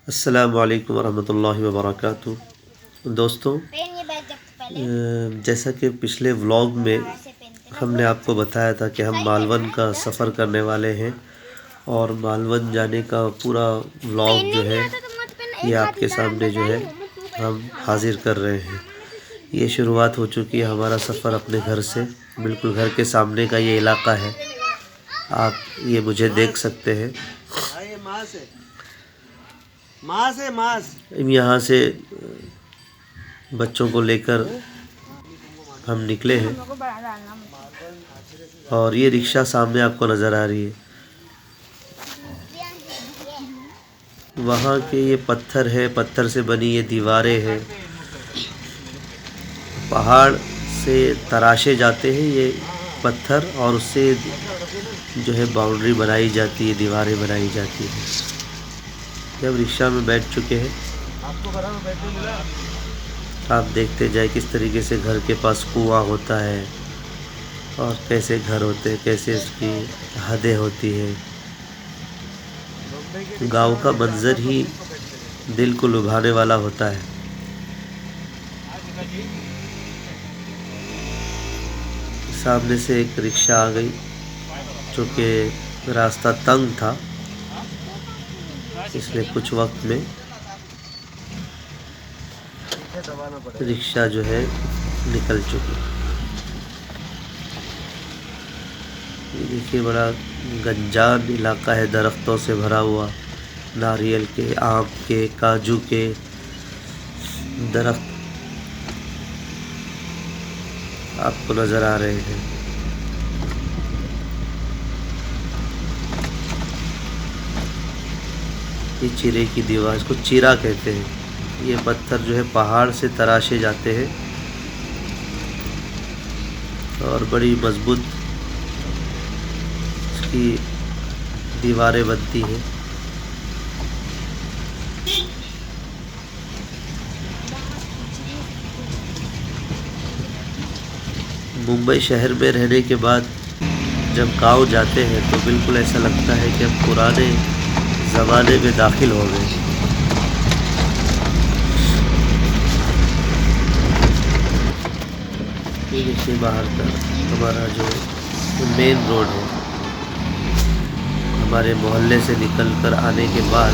अस्सलामु अलैकुम वरहमतुल्लाहि वबरकातुहू। दोस्तों, जैसा कि पिछले व्लॉग में हमने आपको बताया था कि हम मालवन का सफ़र करने वाले हैं और मालवन जाने का पूरा व्लॉग जो है ये आपके सामने जो है हम हाजिर कर रहे हैं। ये शुरुआत हो चुकी है हमारा सफ़र अपने घर से। बिल्कुल घर के सामने का ये इलाका है, आप ये मुझे देख सकते हैं। यहाँ से बच्चों को लेकर हम निकले हैं और ये रिक्शा सामने आपको नज़र आ रही है। वहाँ के ये पत्थर है, पत्थर से बनी ये दीवारें हैं, पहाड़ से तराशे जाते हैं ये पत्थर और उससे जो है बाउंड्री बनाई जाती है, दीवारें बनाई जाती हैं। जब रिक्शा में बैठ चुके हैं, आप देखते जाए किस तरीके से घर के पास कुआं होता है और कैसे घर होते हैं, कैसे इसकी हदें होती है। गांव का मंजर ही दिल को लुभाने वाला होता है। सामने से एक रिक्शा आ गई, जो कि रास्ता तंग था, इसलिए कुछ वक्त में रिक्शा जो है निकल चुकी। ये देखिए, बड़ा गंजान इलाका है, दरख्तों से भरा हुआ, नारियल के, आम के, काजू के दरख्त आपको नज़र आ रहे हैं। ये चिरे की दीवार, इसको चीरा कहते हैं। ये पत्थर जो है पहाड़ से तराशे जाते हैं और बड़ी मजबूत इसकी दीवारें बनती हैं। मुंबई शहर में रहने के बाद जब गांव जाते हैं तो बिल्कुल ऐसा लगता है कि हम पुराने ज़माने में दाखिल हो गए। ये देखिए बाहर का हमारा जो मेन रोड है, हमारे मोहल्ले से निकलकर आने के बाद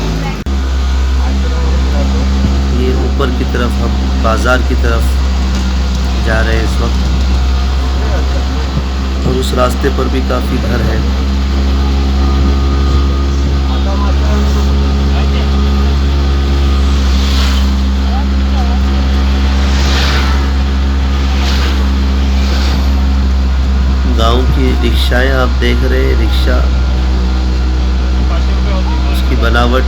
ये ऊपर की तरफ हम बाज़ार की तरफ जा रहे हैं इस वक्त, और उस रास्ते पर भी काफ़ी घर हैं। गांव की रिक्शाएं आप देख रहे हैं। रिक्शा उसकी बनावट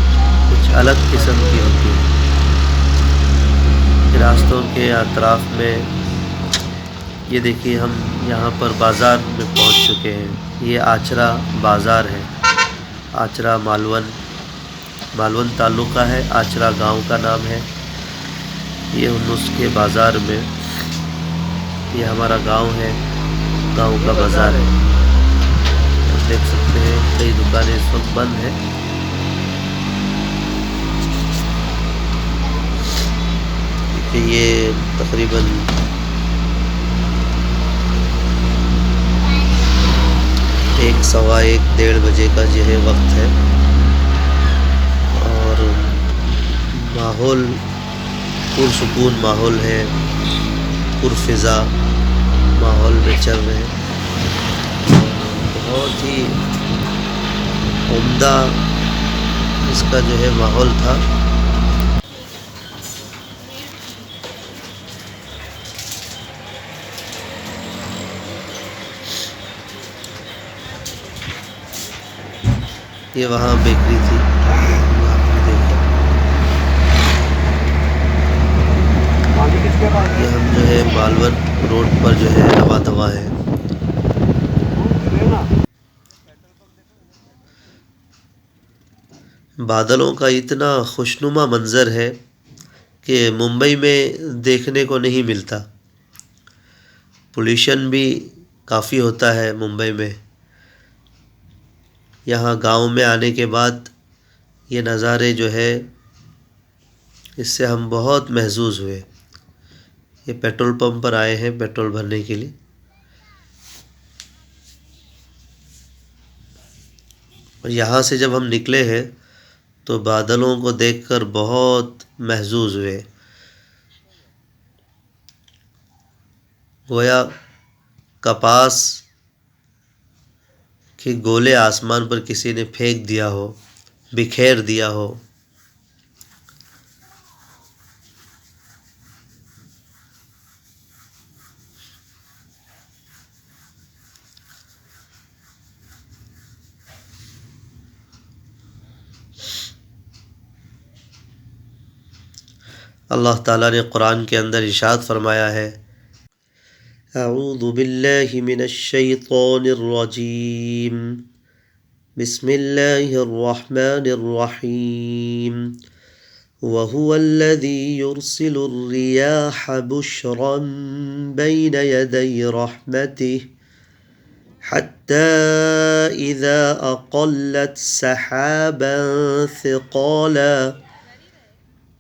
कुछ अलग किस्म की होती है। रास्तों के अतराफ में ये देखिए, हम यहाँ पर बाज़ार में पहुँच चुके हैं। ये आचरा बाज़ार है। आचरा मालवन तालुका है, आचरा गांव का नाम है। ये उसके बाज़ार में ये हमारा गांव है, गांव का बाज़ार है। आप देख सकते हैं कई दुकानें इस वक्त बंद हैं। ये तकरीबन 1, सवा 1, 1:30 बजे का जो है वक्त है और माहौल पुरसुकून माहौल है, पुरफ़िज़ा माहौल में चल रहे हैं। बहुत ही उम्दा इसका जो है माहौल था। ये वहाँ बेकरी थी, आपने देखा। ये हम जो है मालवन रोड पर जो है रवा दवा है। बादलों का इतना खुशनुमा मंज़र है कि मुंबई में देखने को नहीं मिलता। पोल्यूशन भी काफ़ी होता है मुंबई में। यहाँ गांव में आने के बाद ये नज़ारे जो है इससे हम बहुत महजूज़ हुए। ये पेट्रोल पंप पर आए हैं पेट्रोल भरने के लिए, और यहाँ से जब हम निकले हैं तो बादलों को देखकर बहुत महजूज़ हुए। गोया कपास के गोले आसमान पर किसी ने फेंक दिया हो, बिखेर दिया हो। अल्लाह ताला ने कुरान के अंदर इरशाद फरमाया है, अऊज़ु बिल्लाहि मिनश शैतानिर रजीम, बिस्मिल्लाहिर रहमानिर रहीम, वहुवल्लज़ी युरसिलुर रियाह बुश्रन बैन यदै रहमतिह हत्ता इज़ा अक़ल्लत सहाबन थिक़ाला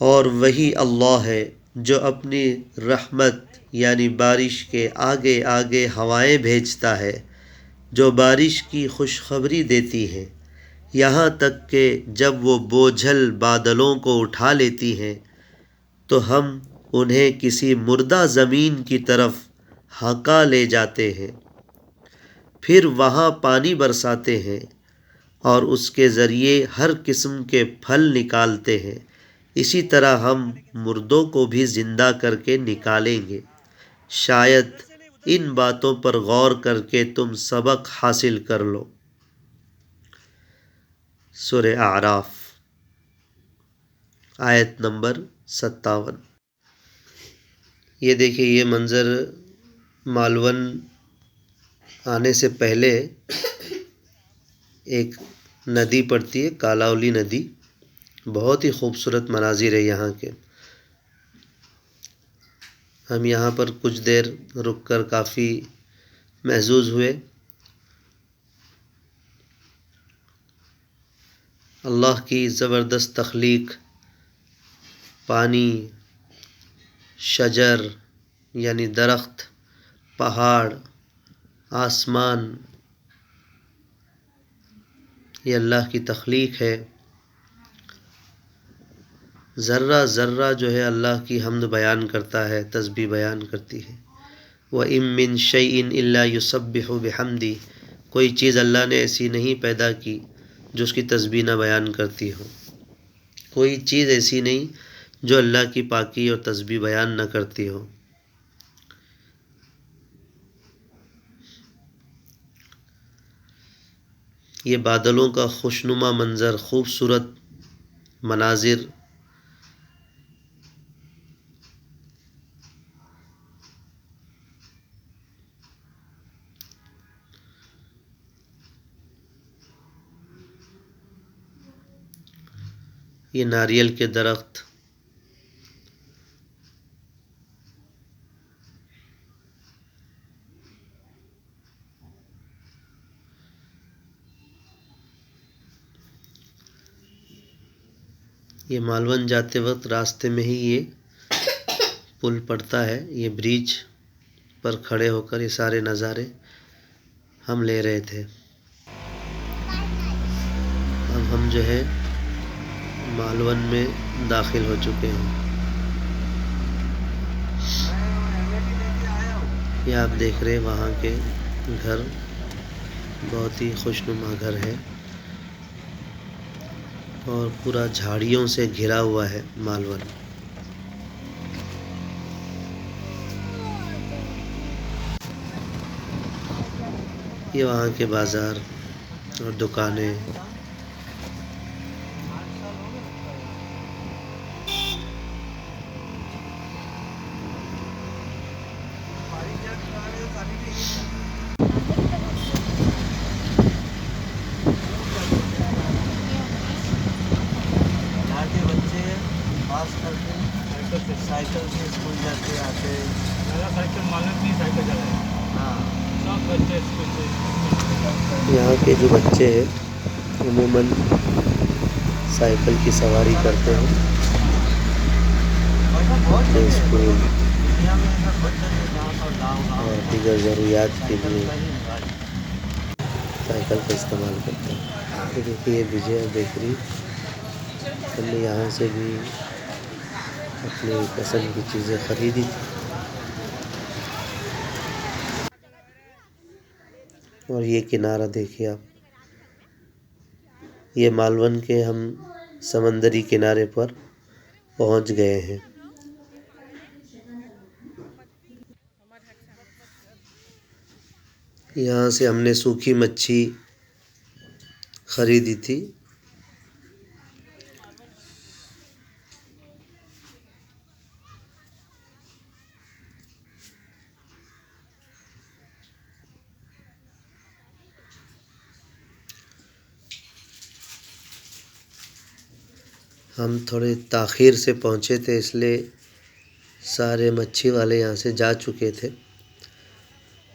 और वही अल्लाह है जो अपनी रहमत यानी बारिश के आगे आगे हवाएं भेजता है, जो बारिश की खुशखबरी देती है, यहाँ तक कि जब वो बोझल बादलों को उठा लेती हैं तो हम उन्हें किसी मुर्दा ज़मीन की तरफ हाँका ले जाते हैं, फिर वहाँ पानी बरसाते हैं और उसके ज़रिए हर किस्म के फल निकालते हैं। इसी तरह हम मुर्दों को भी ज़िंदा करके निकालेंगे। शायद इन बातों पर गौर करके तुम सबक हासिल कर लो। सूरह आराफ आयत नंबर 57। ये देखिए, ये मंज़र मालवन आने से पहले एक नदी पड़ती है, कालावली नदी। बहुत ही खूबसूरत मनाजिर है यहाँ के। हम यहाँ पर कुछ देर रुककर काफ़ी महजूज़ हुए। अल्लाह की ज़बरदस्त तख्लीक, पानी, शजर यानी दरख्त, पहाड़, आसमान, ये अल्लाह की तख्लीक है। ज़र्रा ज़र्रा जो है अल्लाह की हम्द बयान करता है, तस्बीह बयान करती है। व इम मिन शैइन इल्ला युसब्बिहु बिहम्दी, कोई चीज़ अल्लाह ने ऐसी नहीं पैदा की जो उसकी तस्बीह न बयान करती हो। कोई चीज़ ऐसी नहीं जो अल्लाह की पाकी और तस्बीह बयान न करती हो। ये बादलों का खुशनुमा मंज़र, खूबसूरत मनाजिर, ये नारियल के दरख्त, ये मालवन जाते वक्त रास्ते में ही ये पुल पड़ता है। ये ब्रिज पर खड़े होकर ये सारे नज़ारे हम ले रहे थे। अब हम जो है मालवन में दाखिल हो चुके हैं। ये आप देख रहे हैं वहाँ के घर, बहुत ही खुशनुमा घर है और पूरा झाड़ियों से घिरा हुआ है मालवन। ये वहाँ के बाज़ार और दुकानें। यहाँ के बच्चे पास करके साइकिल से स्कूल जाते आते। साइकिल मालूम नहीं साइकिल चलाए। हाँ, सब बच्चे स्कूल से। यहाँ के जो बच्चे हैं अमूमन साइकिल की सवारी करते हैं ऐसा बहुत अपने जगह है। स्कूल दुनिया में ऐसा बहुत जगह है जहाँ पर गाँव और दीगर ज़रूरियात के साइकिल लिए का ही रिवाज है। साइकिल का इस्तेमाल करते हैं। ये देखिए विजय बेकरी। हमने यहाँ से भी अपनी पसंद की चीज़ें ख़रीदी थी। और ये किनारा देखिए आप, ये मालवन के हम समंदरी किनारे पर पहुँच गए हैं। यहाँ से हमने सूखी मच्छी ख़रीदी थी। हम थोड़े ताख़ीर से पहुँचे थे, इसलिए सारे मच्छी वाले यहाँ से जा चुके थे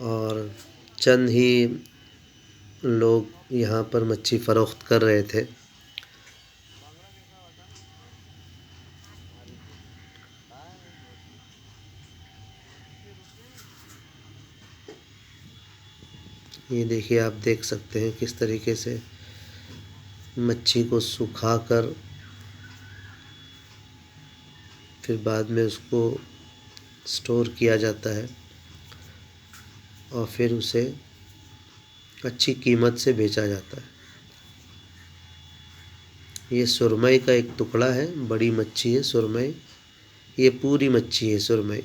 और चंद ही लोग यहाँ पर मच्छी फ़रोख्त कर रहे थे। ये देखिए, आप देख सकते हैं किस तरीके से मच्छी को सुखाकर फिर बाद में उसको स्टोर किया जाता है और फिर उसे अच्छी कीमत से बेचा जाता है। ये सुरमई का एक टुकड़ा है, बड़ी मच्छी है सुरमई। ये पूरी मच्छी है सुरमई।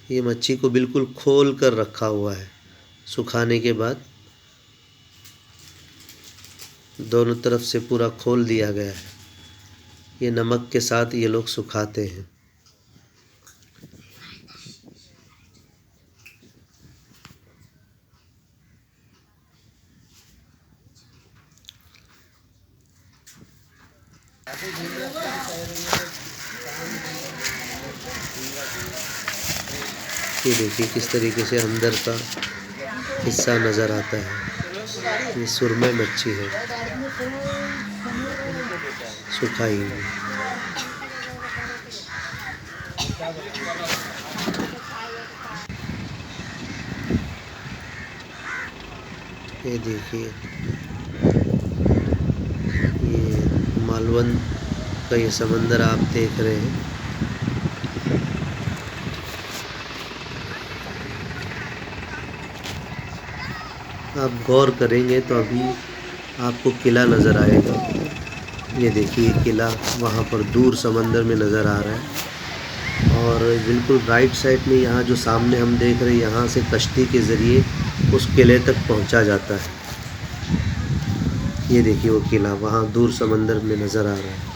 ये मच्छी को बिल्कुल खोल कर रखा हुआ है। सुखाने के बाद दोनों तरफ से पूरा खोल दिया गया है। ये नमक के साथ ये लोग सुखाते हैं। ये देखिए किस तरीके से अंदर का हिस्सा नज़र आता है। ये सुरमई मच्छी है सुखाई हुई। ये देखिए, ये मालवन का ये समंदर आप देख रहे हैं। आप गौर करेंगे तो अभी आपको किला नज़र आएगा। ये देखिए किला वहाँ पर दूर समंदर में नज़र आ रहा है और बिल्कुल राइट साइड में यहाँ जो सामने हम देख रहे हैं, यहाँ से कश्ती के ज़रिए उस किले तक पहुँचा जाता है। ये देखिए वो किला वहाँ दूर समंदर में नज़र आ रहा है।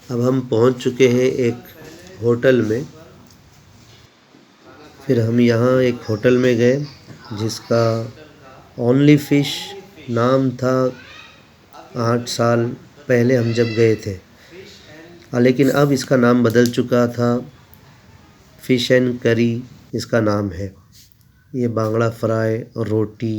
अब हम पहुंच चुके हैं एक होटल में। फिर हम यहाँ एक होटल में गए जिसका ओनली फ़िश नाम था। 8 साल पहले हम जब गए थे, लेकिन अब इसका नाम बदल चुका था। फ़िश एंड करी इसका नाम है। ये बांगड़ा फ्राई और रोटी